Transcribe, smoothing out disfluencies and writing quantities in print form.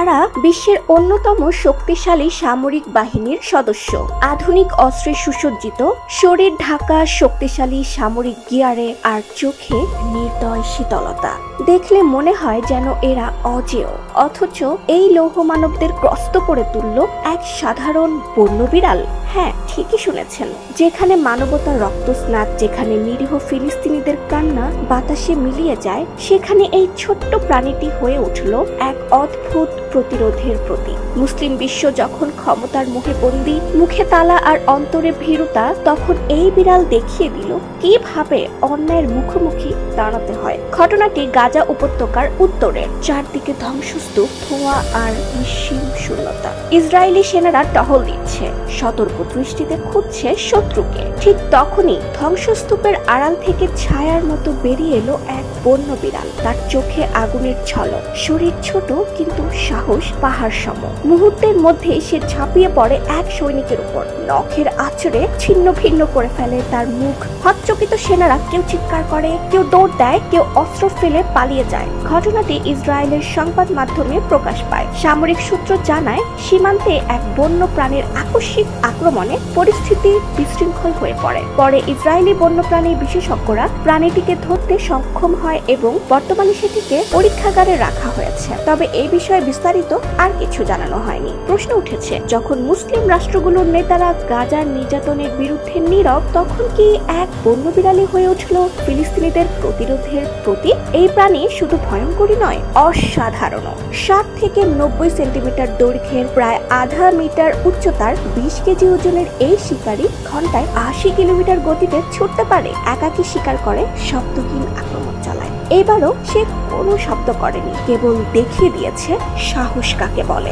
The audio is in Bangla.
তারা বিশ্বের অন্যতম শক্তিশালী সামরিক বাহিনীর সদস্য। আধুনিক অস্ত্রে সুসজ্জিত, শরীর ঢাকা শক্তিশালী সামরিক গিয়ারে আর চোখে নির্দয় শীতলতা। দেখলে মনে হয় যেন এরা অজেয়, অথচ এই লৌহ মানবদের গ্রস্ত করে তুলল এক সাধারণ বন্য বিড়াল। হ্যাঁ, ঠিকই শুনেছেন, যেখানে মানবতার রক্তস্নাত, যেখানে নিরীহ ফিলিস্তিনিদের কান্না বাতাসে মিলিয়ে যায়, সেখানে এই ছোট্ট প্রাণীটি হয়ে উঠল এক অদ্ভুত প্রতিরোধের প্রতীক। মুসলিম বিশ্ব যখন ক্ষমতার মোহে বন্দী, মুখে তালা আর অন্তরে ভীরুতা, তখন এই বিড়াল দেখিয়ে দিল কিভাবে অন্যায়ের মুখোমুখি দাঁড়াতে হয়। ঘটনাটি গাজা উপত্যকার উত্তরে, চারদিকে ধ্বংসস্তূপ, ধোঁয়া আর নিঃসীম শূন্যতা। ইসরায়েলি সেনারা টহল দিচ্ছে, সতর্ক দৃষ্টিতে খুঁজছে শত্রুকে। ঠিক তখনই ধ্বংসস্তূপের আড়াল থেকে ছায়ার মতো বেরিয়ে এলো এক বন্য বিড়াল। তার চোখে আগুনের ঝলক, শরীর ছোট কিন্তু সাহস পাহাড় সম। মুহূর্তের মধ্যে সে ঝাঁপিয়ে পড়ে এক সৈনিকের উপর, নখের আঁচড়ে ছিন্ন ভিন্ন করে ফেলে তার মুখ। হতচকিত সেনারা কেউ চিৎকার করে, কেউ দৌড় দেয়, কেউ অস্ত্র ফেলে পালিয়ে যায়। ঘটনাটি ইসরায়েলের সংবাদ মাধ্যমে প্রকাশ পায়। সামরিক সূত্র জানায়, সীমান্তে এক বন্য প্রাণীর আকস্মিক আক্রমণে পরিস্থিতি বিশৃঙ্খল হয়ে পড়ে। পরে ইসরায়েলি বন্যপ্রাণী বিশেষজ্ঞরা প্রাণীটিকে ধরতে সক্ষম হয় এবং বর্তমানে সেটিকে পরীক্ষাগারে রাখা হয়েছে। তবে এই বিষয়ে বিস্তারিত আর কিছু জানানো হয়নি। প্রশ্ন উঠেছে, যখন মুসলিম রাষ্ট্রগুলোর নেতারা গাজার নির্যাতনের বিরুদ্ধে নীরব, তখন কি এক বন্য বিড়ালি হয়ে উঠল ফিলিস্তিনিদের প্রতিরোধের প্রতীক? এই প্রাণী শুধু ভয়ঙ্করী নয়, অসাধারণ। 7 থেকে 90 সেন্টিমিটার দৈর্ঘ্যের, প্রায় আধা মিটার উচ্চতার, 20 কেজি ওজনের এই শিকারী ঘন্টায় 80 কিলোমিটার গতিতে ছুটতে পারে। একাকী শিকার করে, শব্দহীন আক্রমণ চালায়। এবারও সে কোনো শব্দ করেনি, কেবল দেখিয়ে দিয়েছে সাহস কাকে বলে।